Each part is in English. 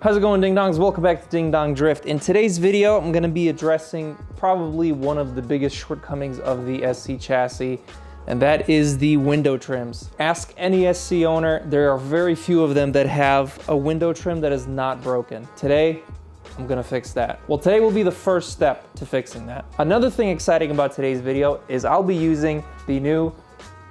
How's it going, Ding Dongs? Welcome back to Ding Dong Drift. In today's video, I'm going to be addressing probably one of the biggest shortcomings of the SC chassis, and that is the window trims. Ask any SC owner, there are very few of them that have a window trim that is not broken. Today, I'm gonna fix that. Well, today will be the first step to fixing that. Another thing exciting about today's video is I'll be using the new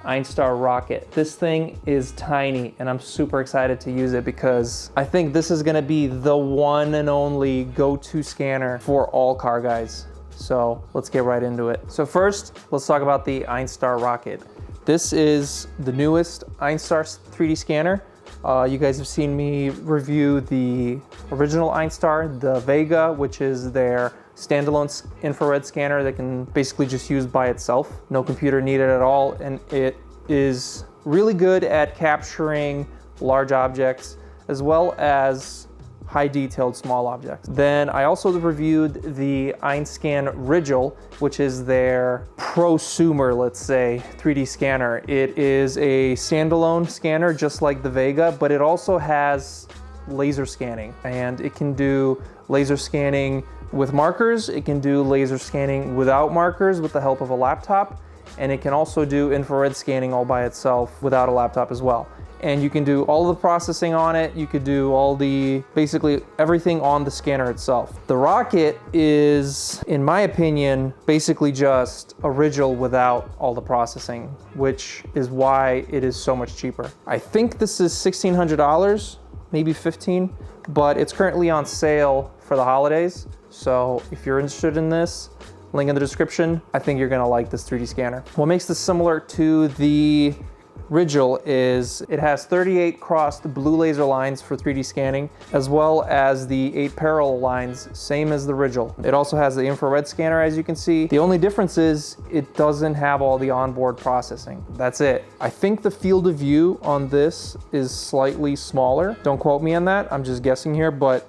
Einstar Rocket. This thing is tiny and I'm super excited to use it because I think this is gonna be the one and only go-to scanner for all car guys. So let's get right into it. So first, let's talk about the Einstar Rocket. This is the newest Einstar 3D scanner. You guys have seen me review the original Einstar, the Vega, which is their standalone infrared scanner that can basically just use by itself. No computer needed at all, and it is really good at capturing large objects as well as high detailed small objects. Then I also reviewed the Einscan Rigil, which is their prosumer, let's say, 3D scanner. It is a standalone scanner just like the Vega, but it also has laser scanning, and it can do laser scanning with markers, it can do laser scanning without markers with the help of a laptop, and it can also do infrared scanning all by itself without a laptop as well. And you can do all the processing on it. You could do basically everything on the scanner itself. The Rocket is, in my opinion, basically just a Rigil without all the processing, which is why it is so much cheaper. I think this is $1,600, maybe $1,500, but it's currently on sale for the holidays. So if you're interested in this, link in the description. I think you're gonna like this 3D scanner. What makes this similar to the Rigil is it has 38 crossed blue laser lines for 3D scanning, as well as the 8 parallel lines, same as the Rigil. It also has the infrared scanner, as you can see. The only difference is it doesn't have all the onboard processing. That's it. I think the field of view on this is slightly smaller. Don't quote me on that, I'm just guessing here, but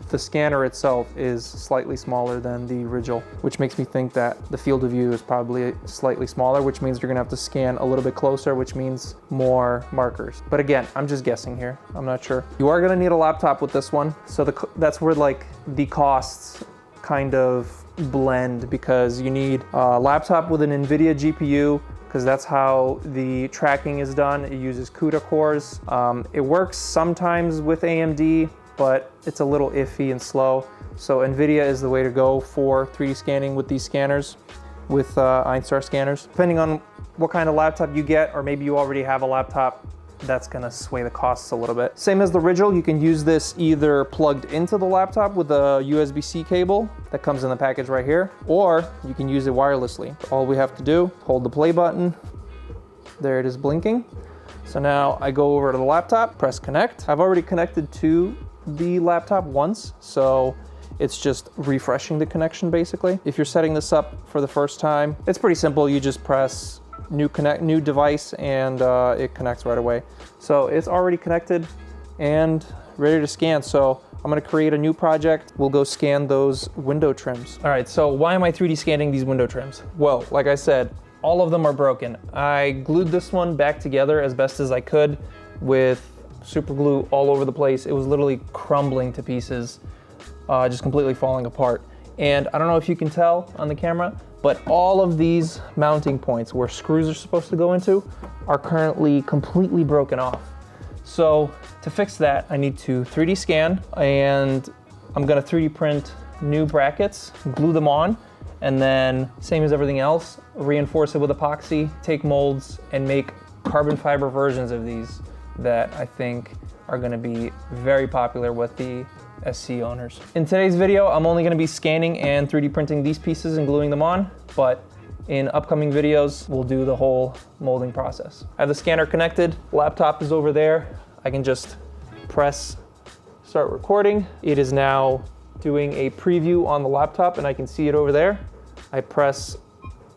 the scanner itself is slightly smaller than the Rigil, which makes me think that the field of view is probably slightly smaller, which means you're gonna have to scan a little bit closer, which means more markers. But again, I'm just guessing here, I'm not sure. You are gonna need a laptop with this one, so that's where like the costs kind of blend, because you need a laptop with an NVIDIA GPU, because that's how the tracking is done. It uses CUDA cores. It works sometimes with AMD, but it's a little iffy and slow. So NVIDIA is the way to go for 3D scanning with these scanners, with Einstar scanners. Depending on what kind of laptop you get, or maybe you already have a laptop, that's gonna sway the costs a little bit. Same as the Rigil, you can use this either plugged into the laptop with a USB-C cable that comes in the package right here, or you can use it wirelessly. All we have to do, hold the play button. There it is blinking. So now I go over to the laptop, press connect. I've already connected to the laptop once, so it's just refreshing the connection basically. If you're setting this up for the first time, it's pretty simple. You just press new device and it connects right away. So it's already connected and ready to scan. So I'm gonna create a new project. We'll go scan those window trims. All right, so why am I 3D scanning these window trims? Well, like I said, all of them are broken. I glued this one back together as best as I could with super glue all over the place. It was literally crumbling to pieces, just completely falling apart. And I don't know if you can tell on the camera, but all of these mounting points where screws are supposed to go into are currently completely broken off. So to fix that, I need to 3D scan, and I'm gonna 3D print new brackets, glue them on, and then same as everything else, reinforce it with epoxy, take molds, and make carbon fiber versions of these that I think are gonna be very popular with the SC owners. In today's video, I'm only gonna be scanning and 3D printing these pieces and gluing them on, but in upcoming videos, we'll do the whole molding process. I have the scanner connected, laptop is over there. I can just press start recording. It is now doing a preview on the laptop and I can see it over there. I press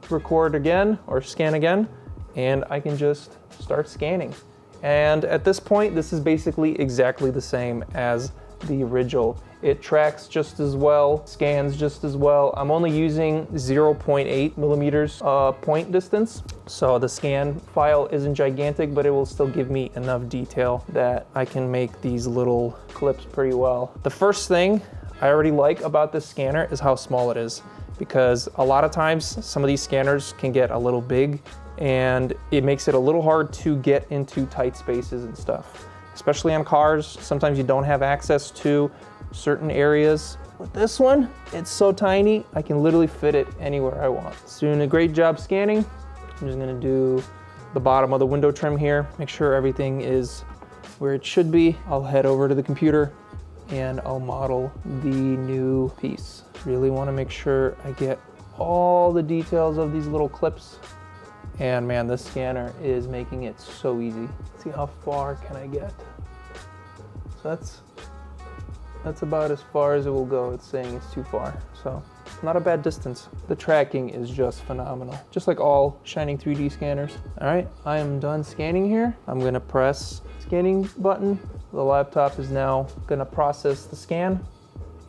record again or scan again, and I can just start scanning. And at this point, this is basically exactly the same as the original. It tracks just as well, scans just as well. I'm only using 0.8 millimeters point distance. So the scan file isn't gigantic, but it will still give me enough detail that I can make these little clips pretty well. The first thing I already like about this scanner is how small it is, because a lot of times some of these scanners can get a little big and it makes it a little hard to get into tight spaces and stuff, especially on cars. Sometimes you don't have access to certain areas. With this one, it's so tiny, I can literally fit it anywhere I want. It's doing a great job scanning. I'm just gonna do the bottom of the window trim here, make sure everything is where it should be. I'll head over to the computer and I'll model the new piece. Really wanna make sure I get all the details of these little clips. And man, this scanner is making it so easy. Let's see how far can I get. So that's about as far as it will go. It's saying it's too far, so not a bad distance. The tracking is just phenomenal, just like all Shining 3D scanners. All right, I am done scanning here. I'm gonna press scanning button. The laptop is now gonna process the scan,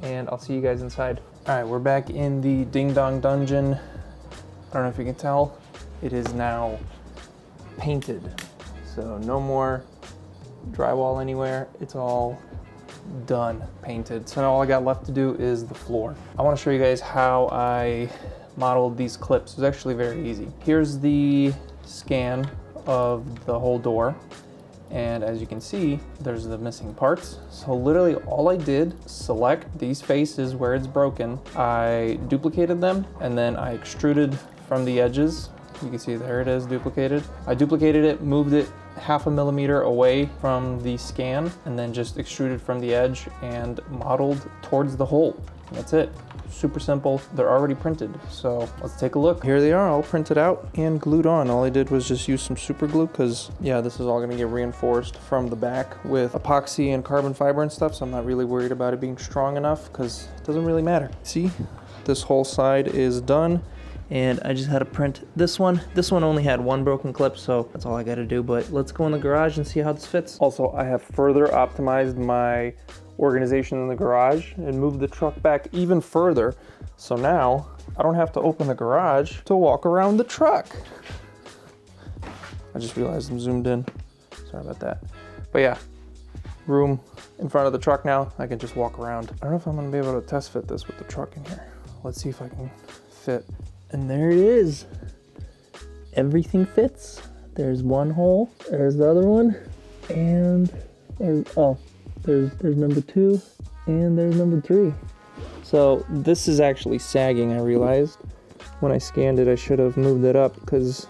and I'll see you guys inside. All right, we're back in the Ding Dong Dungeon. I don't know if you can tell, it is now painted. So no more drywall anywhere. It's all done, painted. So now all I got left to do is the floor. I want to show you guys how I modeled these clips. It was actually very easy. Here's the scan of the whole door. And as you can see, there's the missing parts. So literally all I did, select these faces where it's broken. I duplicated them and then I extruded from the edges. You can see there it is duplicated. I duplicated it, moved it 0.5 millimeter away from the scan, and then just extruded from the edge and modeled towards the hole. That's it. Super simple. They're already printed. So let's take a look. Here they are, all printed out and glued on. All I did was just use some super glue because yeah, this is all gonna get reinforced from the back with epoxy and carbon fiber and stuff. So I'm not really worried about it being strong enough because it doesn't really matter. See, this whole side is done. And I just had to print this one. This one only had one broken clip, so that's all I gotta do. But let's go in the garage and see how this fits. Also, I have further optimized my organization in the garage and moved the truck back even further. So now I don't have to open the garage to walk around the truck. I just realized I'm zoomed in. Sorry about that. But yeah, room in front of the truck now. I can just walk around. I don't know if I'm gonna be able to test fit this with the truck in here. Let's see if I can fit. And there it is. Everything fits. There's one hole, there's the other one, and there's number 2, and there's number 3. So this is actually sagging, I realized. When I scanned it, I should have moved it up because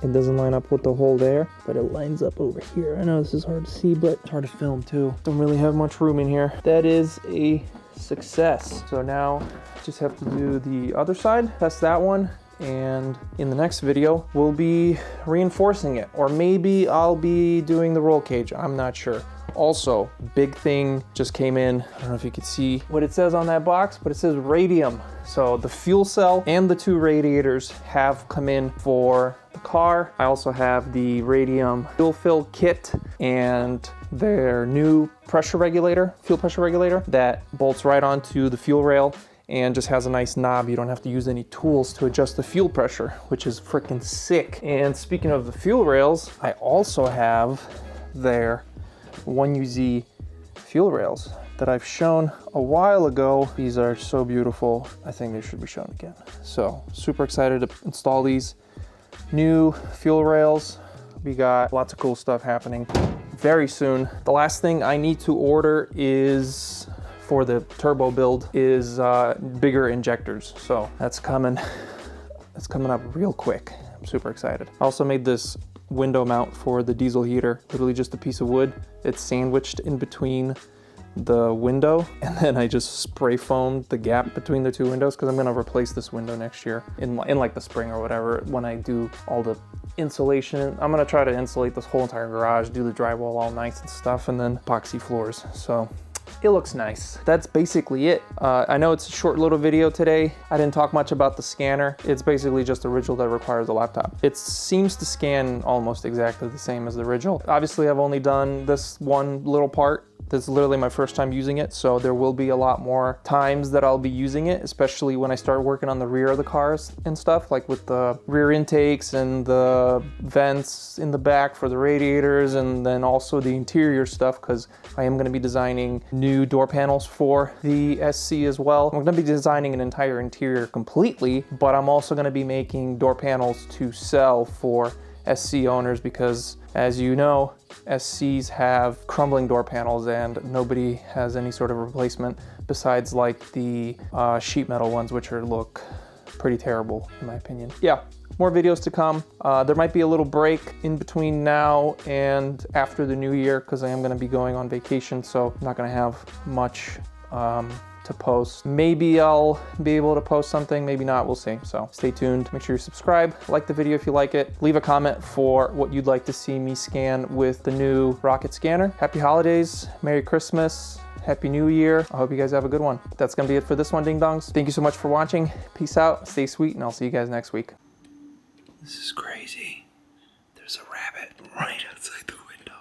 it doesn't line up with the hole there, but it lines up over here. I know this is hard to see, but it's hard to film too. Don't really have much room in here. That is a success. So now just have to do the other side, test that one, and in the next video we'll be reinforcing it, or maybe I'll be doing the roll cage. I'm not sure. Also, big thing just came in. I don't know if you can see what it says on that box, but it says radium. So the fuel cell and the 2 radiators have come in for the car. I also have the radium fuel fill kit and their new pressure regulator, fuel pressure regulator that bolts right onto the fuel rail and just has a nice knob. You don't have to use any tools to adjust the fuel pressure, which is freaking sick. And speaking of the fuel rails, I also have their 1UZ fuel rails that I've shown a while ago. These are so beautiful. I think they should be shown again. So super excited to install these new fuel rails. We got lots of cool stuff happening very soon. The last thing I need to order is for the turbo build is bigger injectors. So that's coming up real quick. I'm super excited. I also made this window mount for the diesel heater, literally just a piece of wood. It's sandwiched in between the window, and then I just spray foamed the gap between the 2 windows because I'm gonna replace this window next year in like the spring or whatever when I do all the insulation. I'm gonna try to insulate this whole entire garage, do the drywall all nice and stuff, and then epoxy floors. So it looks nice. That's basically it. I know it's a short little video today. I didn't talk much about the scanner. It's basically just a original that requires a laptop. It seems to scan almost exactly the same as the original. Obviously, I've only done this one little part, This is literally my first time using it, so there will be a lot more times that I'll be using it, especially when I start working on the rear of the cars and stuff, like with the rear intakes and the vents in the back for the radiators, and then also the interior stuff, because I am going to be designing new door panels for the SC as well. I'm going to be designing an entire interior completely, but I'm also going to be making door panels to sell for SC owners, because as you know, SCs have crumbling door panels and nobody has any sort of replacement besides like the sheet metal ones, which look pretty terrible in my opinion. Yeah, more videos to come. There might be a little break in between now and after the new year, because I am going to be going on vacation, so I'm not going to have much to post. Maybe I'll be able to post something, maybe not, we'll see. So stay tuned, make sure you subscribe, like the video if you like it, leave a comment for what you'd like to see me scan with the new Rocket scanner. Happy holidays, Merry Christmas, Happy New Year. I hope you guys have a good one. That's gonna be it for this one, Ding Dongs. Thank you so much for watching. Peace out, stay sweet, and I'll see you guys next week. This is crazy. There's a rabbit right outside the window.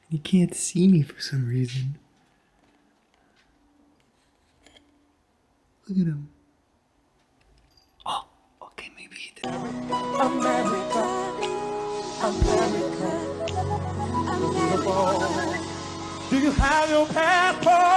He can't see me for some reason. Look at him. Oh, okay, maybe he did. America, America. Do you have your passport?